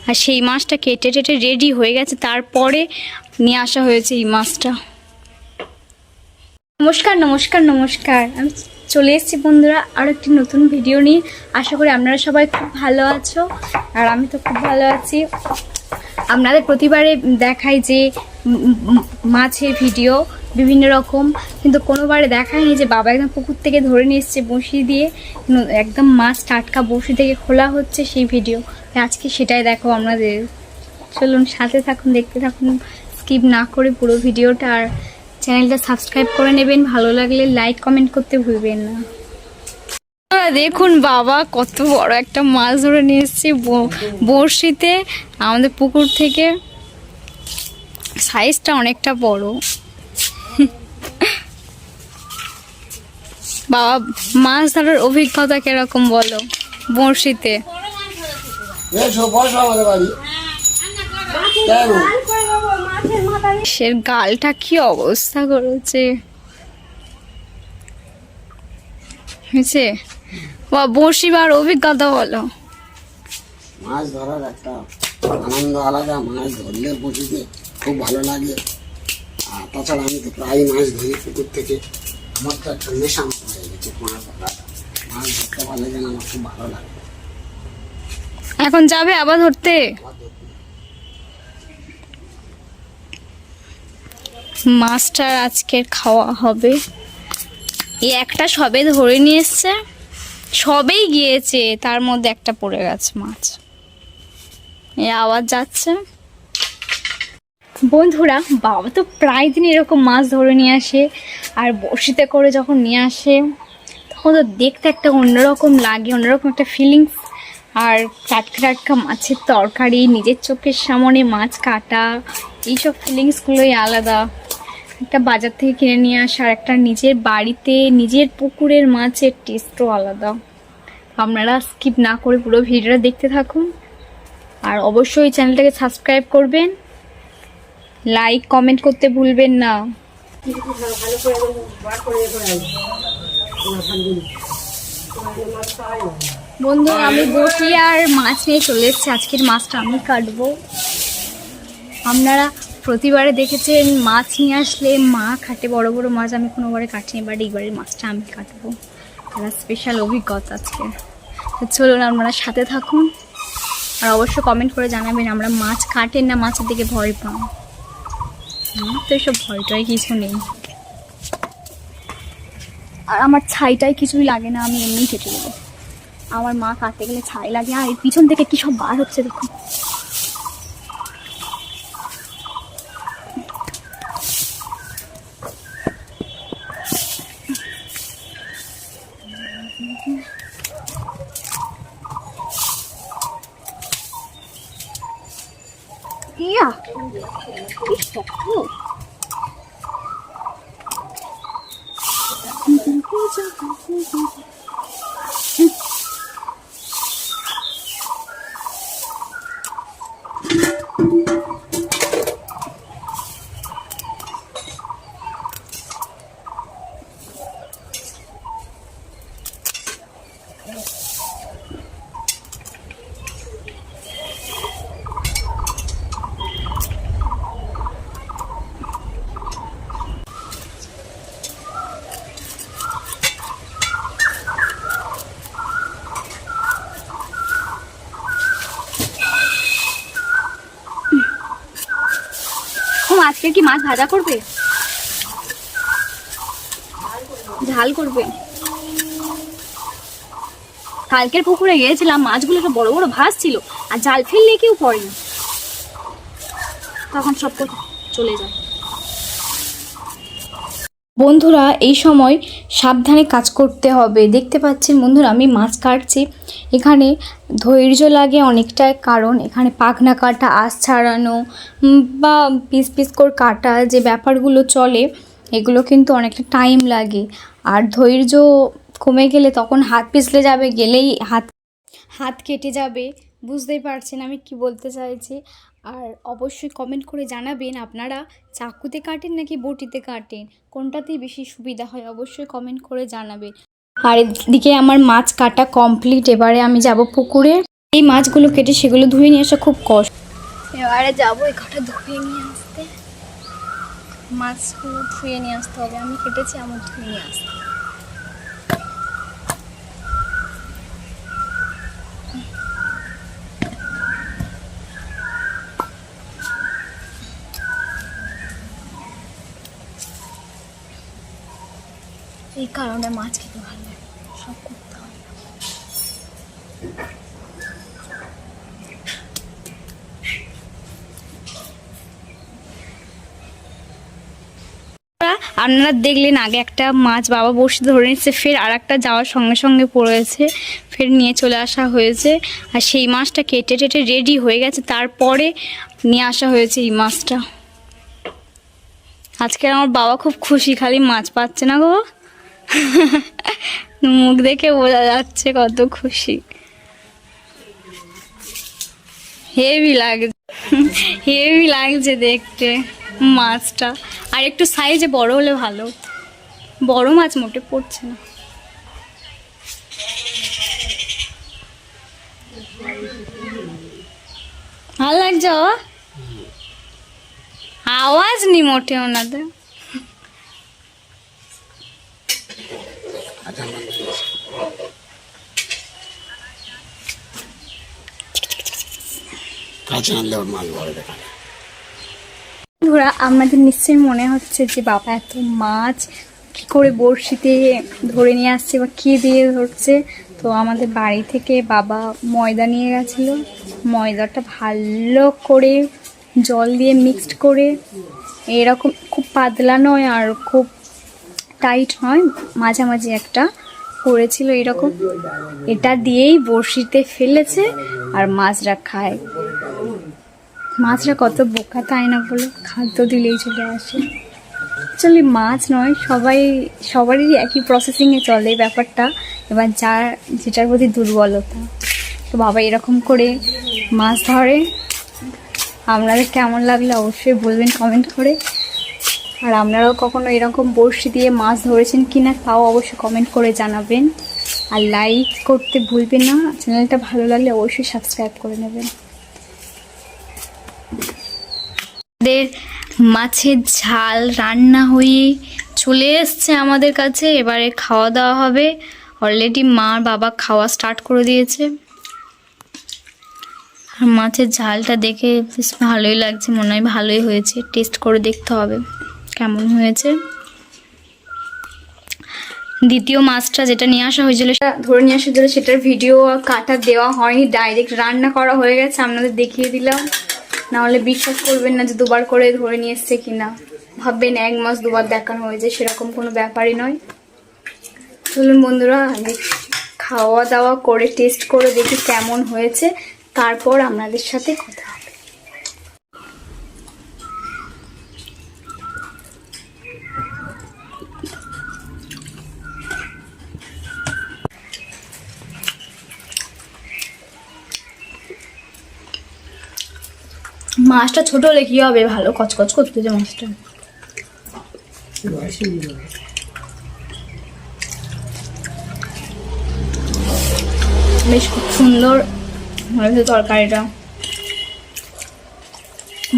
আর সেই মাছটা কেটে টেটে রেডি হয়ে গেছে, তারপরে নিয়ে আসা হয়েছে এই মাছটা। নমস্কার নমস্কার নমস্কার, আমি চলে এসেছি বন্ধুরা আরও একটি নতুন ভিডিও নিয়ে। আশা করি আপনারা সবাই খুব ভালো আছো, আর আমি তো খুব ভালো আছি। আপনাদের প্রতিবারে দেখাই যে মাছের ভিডিও বিভিন্ন রকম, কিন্তু কোনোবারে দেখায়নি যে বাবা একদম পুকুর থেকে ধরে নিয়ে এসছে বঁড়শি দিয়ে, একদম মাছ টাটকা বঁড়শি থেকে খোলা হচ্ছে সেই ভিডিও। আজকে সেটাই দেখো আপনাদের। চলুন সাথে থাকুন, দেখতে থাকুন, স্কিপ না করে পুরো ভিডিওটা। আর চ্যানেলটা সাবস্ক্রাইব করে নেবেন, ভালো লাগলে লাইক কমেন্ট করতে ভুলবেন না। দেখুন বাবা কত বড় একটা মাছ ধরে নিয়ে এসছে বড়শিতে আমাদের পুকুর থেকে। সাইজটা অনেকটা বড়। বাবা মাছ ধরার অভিজ্ঞতা কিরকম বলো বড়শিতে? সে গালটা কি অবস্থা করেছে হয়েছে। বড়শি বার অভিজ্ঞতা বলো। মাছ ধরার একটা আনন্দ আলাদা, মাছ ধরলে বসিতে খুব ভালো লাগে। আর তাছাড়া আমি তো প্রায় মাছ ধরি পুকুর থেকে, আমার তো একটা নেশা মতো হয়ে গেছে মাছ ধরাটা। মাছ ধরতে পারলে যেন আমার খুব ভালো লাগে। এখন যাবে আবার ধরতে? মাছটা আজকে খাওয়া হবে। এই একটা সবে ধরে নিয়ে এসছে, সবেই গিয়েছে, তার মধ্যে একটা পড়ে গেছে মাছ। এই আওয়াজ যাচ্ছে। বন্ধুরা বাবা তো প্রায় দিন এরকম মাছ ধরে নিয়ে আসে, আর বড়শিতে করে যখন নিয়ে আসে তখন তো দেখতে একটা অন্যরকম লাগে, অন্যরকম একটা ফিলিংস। আর টাটকা টাটকা মাছের তরকারি, নিজের চোখের সামনে মাছ কাটা, এইসব ফিলিংসগুলোই আলাদা। একটা বাজার থেকে কিনে নিয়ে আসা আর একটা নিজের বাড়িতে নিজের পুকুরের মাছের টেস্টও আলাদা। আপনারা স্কিপ না করে পুরো ভিডিওটা দেখতে থাকুন, আর অবশ্যই চ্যানেলটাকে সাবস্ক্রাইব করবেন, লাইক কমেন্ট করতে ভুলবেন না। বন্ধু আমি বসি আর মাছ নিয়ে চলে এসেছি। আজকের মাছটা আমি কাটবো। আপনারা প্রতিবারে দেখেছেন মাছ নিয়ে আসলে মা কাটে বড় বড় মাছ, আমি কোনোবারে কাটিনি, বাট এইবারের মাছটা আমি কাটবো। একটা স্পেশাল অভিজ্ঞতা আজকে। তো চলুন আপনারা সাথে থাকুন, আর অবশ্যই কমেন্ট করে জানাবেন আমরা মাছ কাটেন না মাছের দিকে ভয় পান। তো এসব ভয়টাই কিছু নেই, আর আমার ছাইটাই কিছুই লাগে না, আমি এমনিই কেটে দেবো। আমার মা কাটতে গেলে ছাই লাগে। আর এই পিছন থেকে কী সব বার হচ্ছে দেখুন। ইয়া কি শক্ত। আজকে কি মাছ ভাজা করবে, ঝাল করবে? কালকের পুকুরে গিয়েছিলাম, মাছগুলো সব বড় বড় ভাস ছিল, আর জাল ফেললে কেউ পড়ে না, তখন সব চলে যায়। বন্ধুরা এই সময় সাবধানে কাজ করতে হবে। দেখতে পাচ্ছেন বন্ধুরা আমি মাছ কাটছি, এখানে ধৈর্য লাগে অনেকটা, কারণ এখানে পাখনা কাটা, আঁশ ছাড়ানো বা পিস পিস করে কাটা যে ব্যাপারগুলো চলে, এগুলো কিন্তু অনেকটা টাইম লাগে। আর ধৈর্য কমে গেলে তখন হাত পিছলে যাবে, গেলেই হাত কেটে যাবে। বুঝতেই পারছেন আমি কি বলতে চাইছি। আর অবশ্যই কমেন্ট করে জানাবেন আপনারা চাকুতে কাটেন নাকি বটিতে কাটেন, কোনটাতেই বেশি সুবিধা হয়, অবশ্যই কমেন্ট করে জানাবেন। আর এদিকে আমার মাছ কাটা কমপ্লিট, এবারে আমি যাব পুকুরে। এই মাছগুলো কেটে সেগুলো ধুয়ে নিয়ে আসা খুব কষ্ট। এবারে যাবো এই কটা ধুয়ে নিয়ে আসতে, মাছগুলো ধুয়ে নিয়ে আসতে হবে। আমি কেটেছি, আমার ধুয়ে নিয়ে আসতে। এই কারণে মাছ খেতে ভালো লাগে, সব করতে হয়। আপনারা দেখলেন আগে একটা মাছ বাবা বসে ধরে নিচ্ছে, ফের আর একটা যাওয়ার সঙ্গে সঙ্গে পড়েছে, ফের নিয়ে চলে আসা হয়েছে। আর সেই মাছটা কেটে টেটে রেডি হয়ে গেছে, তারপরে নিয়ে আসা হয়েছে এই মাছটা। আজকে আমার বাবা খুব খুশি, খালি মাছ পাচ্ছে না গো। মুখ দেখে বোঝা যাচ্ছে কত খুশি। হেভি লাগছে, হেভি লাগছে দেখতে মাছটা। আর একটু সাইজে বড় হলে ভালো, বড় মাছ মোটে পড়ছে না। ভালো লাগছে, আওয়াজ নি মোটে ওনাদের। বন্ধুরা, আপনাদের নিশ্চয়ই মনে হচ্ছে যে বাবা এত মাছ কি করে বড়শিতে ধরে নিয়ে আসছে বা কী দিয়ে ধরছে। তো আমাদের বাড়ি থেকে বাবা ময়দা নিয়ে গেছিলো, ময়দাটা ভালো করে জল দিয়ে মিক্সড করে, এরকম খুব পাতলা নয় আর খুব টাইট নয়, মাঝামাঝি একটা করেছিল এরকম। এটা দিয়েই বড়শিতে ফেলেছে আর মাছরা খায়। মাছরা কত বোকা তাই না বলো, খাদ্য দিলেই চলে আসে। অ্যাকচুয়ালি মাছ নয়, সবারই একই প্রসেসিংয়ে চলে ব্যাপারটা, এবার যার যেটার প্রতি দুর্বলতা। তো বাবা এরকম করে মাছ ধরে। আপনাদের কেমন লাগলো অবশ্যই বলবেন কমেন্ট করে। আর আপনারাও কখনো এরকম বড়শি দিয়ে মাছ ধরেছেন কি না তাও অবশ্যই কমেন্ট করে জানাবেন। আর লাইক করতে ভুলবেন না, চ্যানেলটা ভালো লাগলে অবশ্যই সাবস্ক্রাইব করে নেবেন। আমাদের মাছের ঝাল রান্না হয়ে চলে এসছে আমাদের কাছে, এবারে খাওয়া দাওয়া হবে। অলরেডি মা বাবা খাওয়া স্টার্ট করে দিয়েছে। আর মাছের ঝালটা দেখে বেশ ভালোই লাগছে, মনে হয় ভালোই হয়েছে। টেস্ট করে দেখতে হবে কেমন হয়েছে। দ্বিতীয় মাছটা যেটা নিয়ে আসা হয়েছিল, ধরে নিয়ে আসা হয়েছিল, সেটার ভিডিও কাটা দেওয়া হয়নি, ডাইরেক্ট রান্না করা হয়ে গেছে, আপনাদের দেখিয়ে দিলাম। নাহলে বিশ্বাস করবেন না যে দুবার করে ধরে নিয়ে এসছে কিনা, ভাববেন এক মাছ দুবার দেখানো হয়েছে, সেরকম কোনো ব্যাপারই নয়। চলুন বন্ধুরা, খাওয়া দাওয়া করে টেস্ট করে দেখি কেমন হয়েছে, তারপর আপনাদের সাথে কথা হবে। মাছটা ছোট হলে কি হবে, ভালো কচকচ করতে যে মাছটা। বেশ খুব সুন্দর হয়েছে তরকারিটা।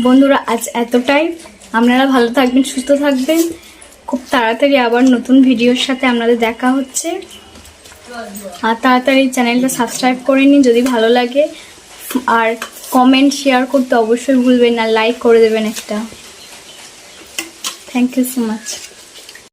বন্ধুরা আজ এতটাই, আপনারা ভালো থাকবেন, সুস্থ থাকবেন। খুব তাড়াতাড়ি আবার নতুন ভিডিওর সাথে আপনাদের দেখা হচ্ছে। আর তাড়াতাড়ি চ্যানেলটা সাবস্ক্রাইব করে নিন যদি ভালো লাগে। আর কমেন্ট শেয়ার করতে অবশ্যই ভুলবেন না, লাইক করে দেবেন একটা। Thank you so much.